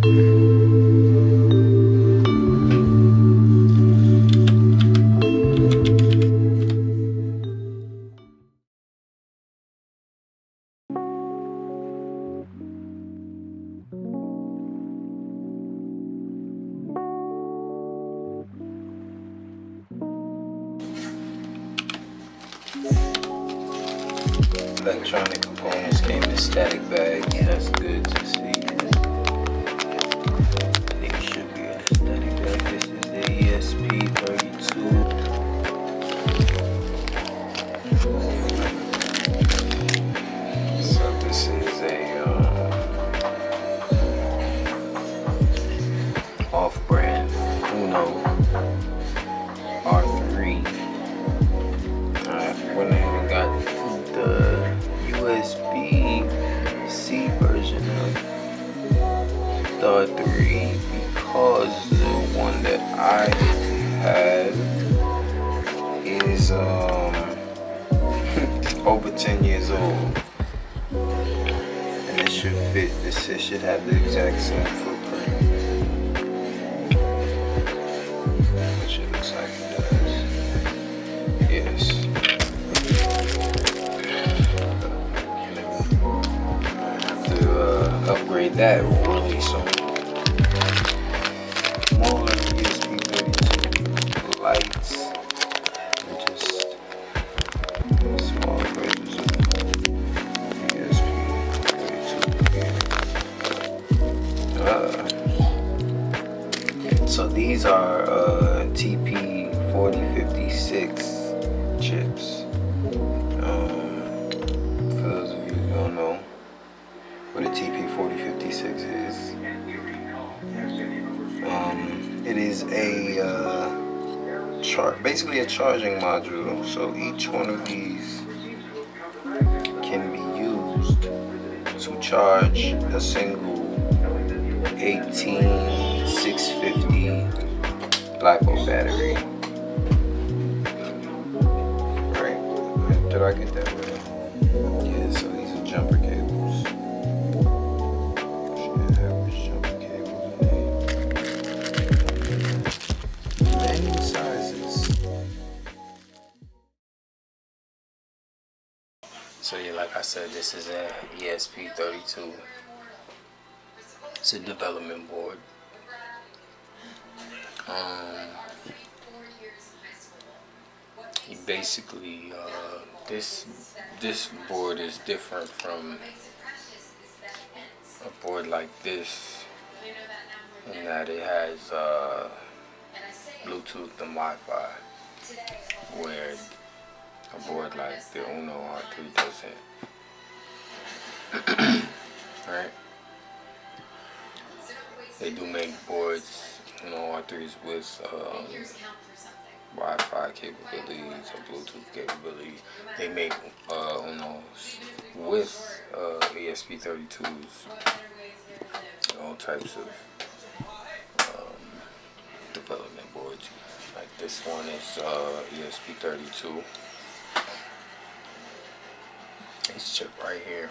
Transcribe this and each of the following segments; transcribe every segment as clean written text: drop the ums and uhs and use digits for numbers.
Electronic components came in static bag. That's good to see. I think it should be in a static bag. This is the ESP32. So this is a off-brand Uno R3. Went ahead and got the USB-C version of the R3 because the one that I have is over 10 years old, and it should fit. This should have the exact same footprint, which it looks like it does. Yes. Upgrade that really soon. More ESP32 Lites, and just small versions of ESP32. So these are TP4056 chips. For those of you who don't know what a TP4056 is. It is basically a charging module. So each one of these can be used to charge a single 18650 LiPo battery. Right? Did I get that right? Yeah, so these are jumper cables. So yeah, like I said, this is a ESP32. It's a development board. Basically, this board is different from a board like this in that it has Bluetooth and Wi-Fi, where a board like the Uno R3 doesn't. Right? They do make boards, R3s with Wi-Fi capabilities or Bluetooth capabilities. They make Unos with ESP32s, all types of development boards. Like this one is ESP32. This chip right here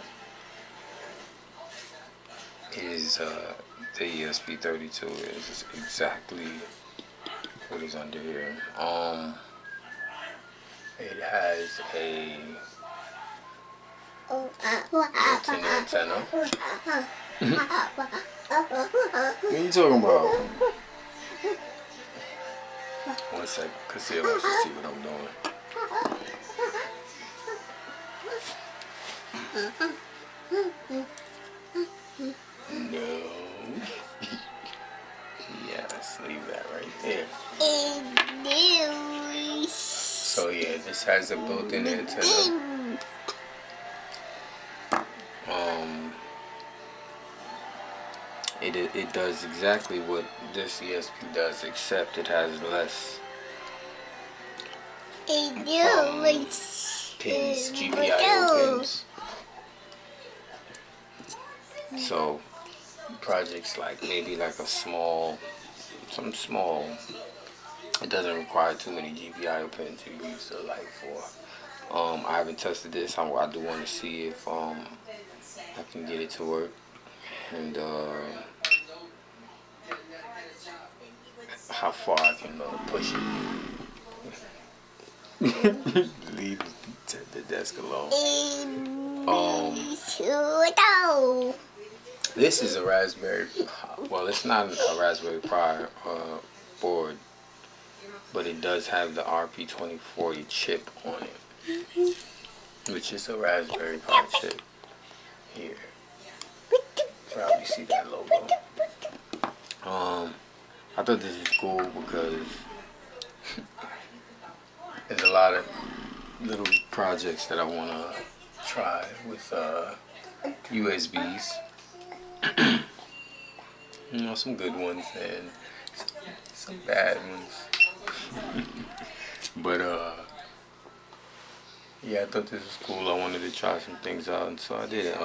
is the ESP32 is exactly what is under here. It has a built-in antenna. What are you talking about? One sec, cause he wants to see what I'm doing. No. Yes, leave that right there. So yeah, this has a built-in antenna. It does exactly what this ESP does, except it has less pins, GPIO pins. So projects like maybe like something small, it doesn't require too many GPIO pins to use the light for. I haven't tested this. I do want to see if I can get it to work, and how far I can push it. Leave the desk alone. This is a Raspberry Pi. Well, it's not a Raspberry Pi board, but it does have the RP2040 chip on it, which is a Raspberry Pi chip. Here, probably see that logo. I thought this was cool because there's a lot of little projects that I want to try with USBs. You know, some good ones and some bad ones. But yeah, I thought this was cool. I wanted to try some things out, and so I did it.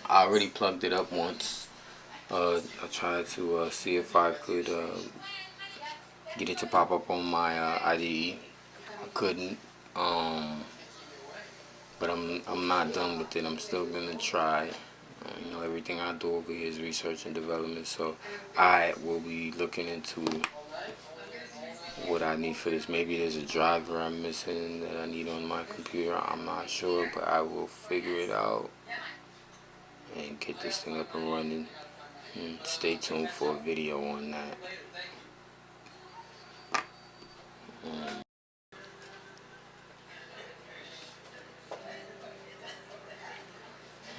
I already plugged it up once. I tried to see if I could get it to pop up on my IDE. I couldn't, but I'm not done with it. I'm still gonna try. You know, everything I do over here is research and development, so I will be looking into what I need for this. Maybe there's a driver I'm missing that I need on my computer. I'm not sure, but I will figure it out and get this thing up and running. And stay tuned for a video on that.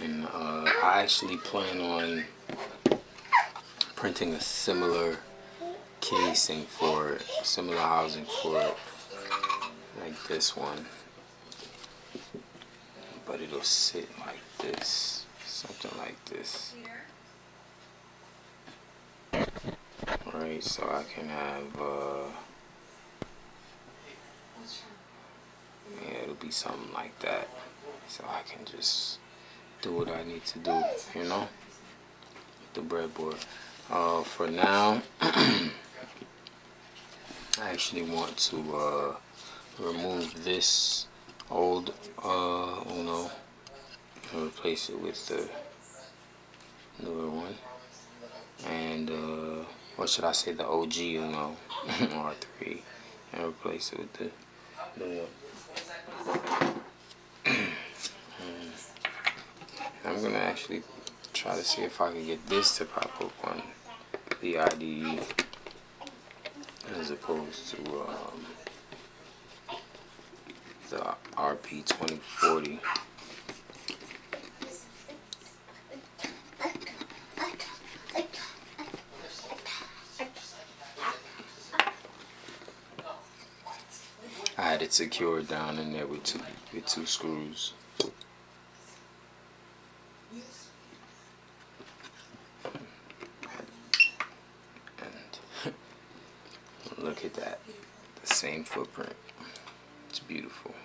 And I actually plan on printing a similar casing for it, similar housing for it, like this one, but it'll sit like this, something like this. Alright, so I can have yeah, it'll be something like that, so I can just do what I need to do, you know, with the breadboard. For now, I actually want to remove this old Uno and replace it with the newer one, and what should I say, the OG Uno R3, and replace it with the new one. I'm gonna actually try to see if I can get this to pop up on the IDE as opposed to the RP2040. I had it secured down in there with two screws. Look at that, the same footprint. It's beautiful.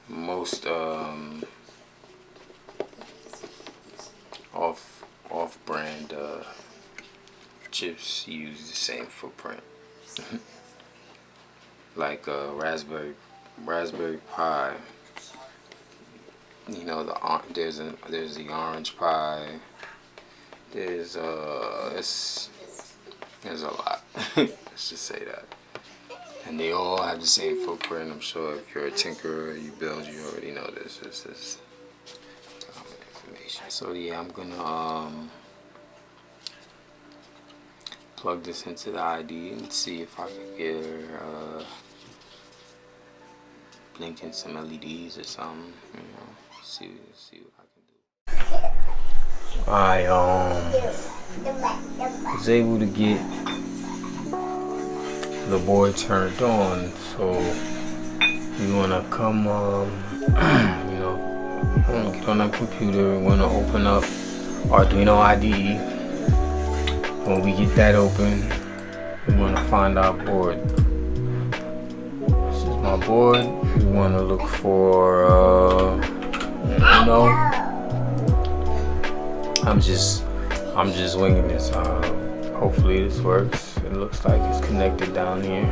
Most off-brand chips use the same footprint. Like Raspberry Pi. You know, there's the orange Pi. There's a lot. Let's just say that. And they all have the same footprint. I'm sure if you're a tinkerer, you build, you already know this. This is common information. So yeah, I'm gonna plug this into the IDE and see if I can get her blinking some LEDs or something. You know, see what I can do. I was able to get the board turned on, so you wanna come, you know, get on the computer. We wanna open up Arduino IDE. When we get that open, we wanna find our board. This is my board. We wanna look for, you know, I'm just winging this. Hopefully this works. It looks like it's connected down here.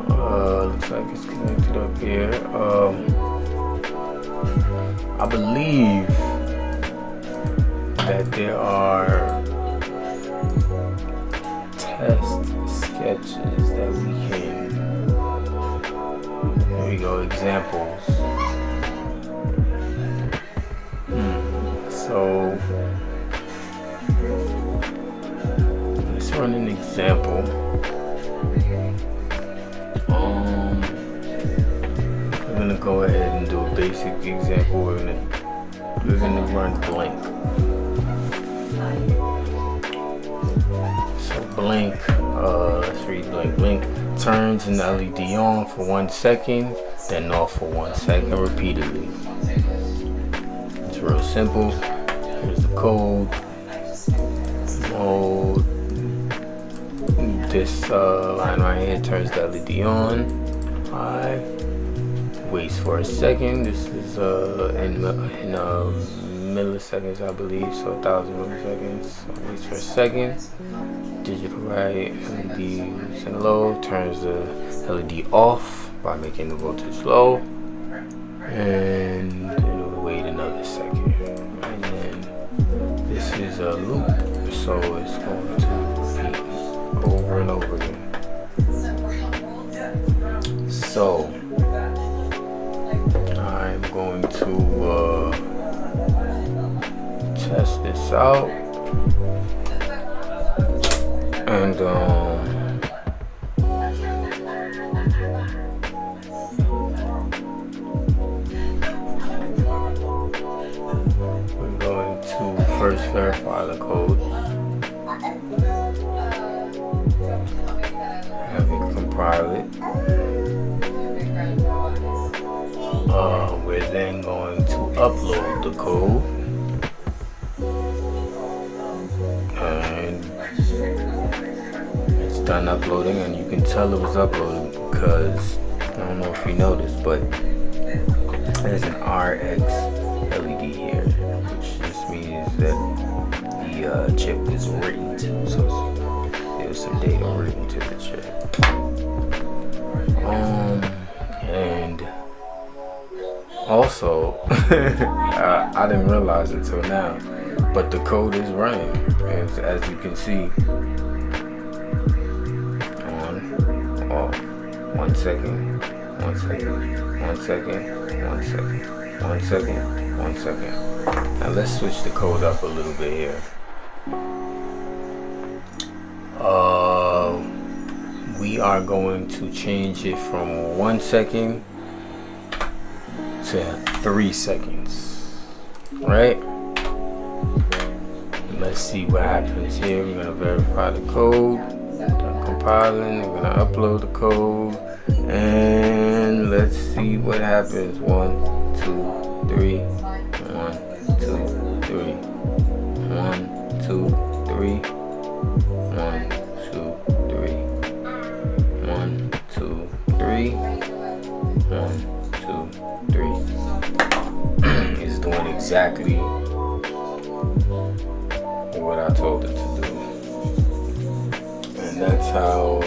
Looks like it's connected up here. I believe that there are test sketches that we can, here we go, examples. So let's run an example. We're gonna go ahead and do a basic example. We're gonna run blink. So blink, let's read blink. Blink turns an LED on for 1 second, then off for 1 second repeatedly. It's real simple. Here's the code. Mode. This line right here turns the LED on. Alright. Waits for a second. This is in milliseconds, I believe, so 1,000 milliseconds. So waits for a second. Digital right LED and low turns the LED off by making the voltage low, and it'll wait another second. And then this is a loop, so it's going to repeat over and over again. So I'm going to test this out, and we're going to first verify the code, have it compile it. We're then going to upload the code, and it's done uploading, and you can tell it was uploading because I don't know if you noticed, but there's an RX LED here, which just means that the chip is written to, so there's some data written to the chip. And also, I didn't realize until now, but the code is running, as you can see. On, off, 1 second, 1 second, 1 second, 1 second, 1 second, 1 second. Now let's switch the code up a little bit here. We are going to change it from 1 second to 3 seconds, right? Let's see what happens here. We're gonna verify the code, compiling, we're gonna upload the code, and let's see what happens. 1, 2, 3, 1, 2, 3, 1, 2, 3, 1, 2, 3, 1, 2, 3, 1, 2, 3. It's doing exactly what I told it to do, and that's how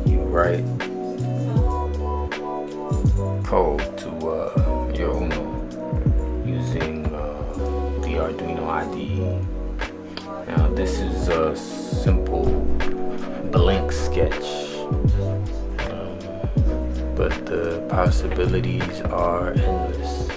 you write code to your Uno using the Arduino IDE. Now this is a simple blink sketch, but the possibilities are endless.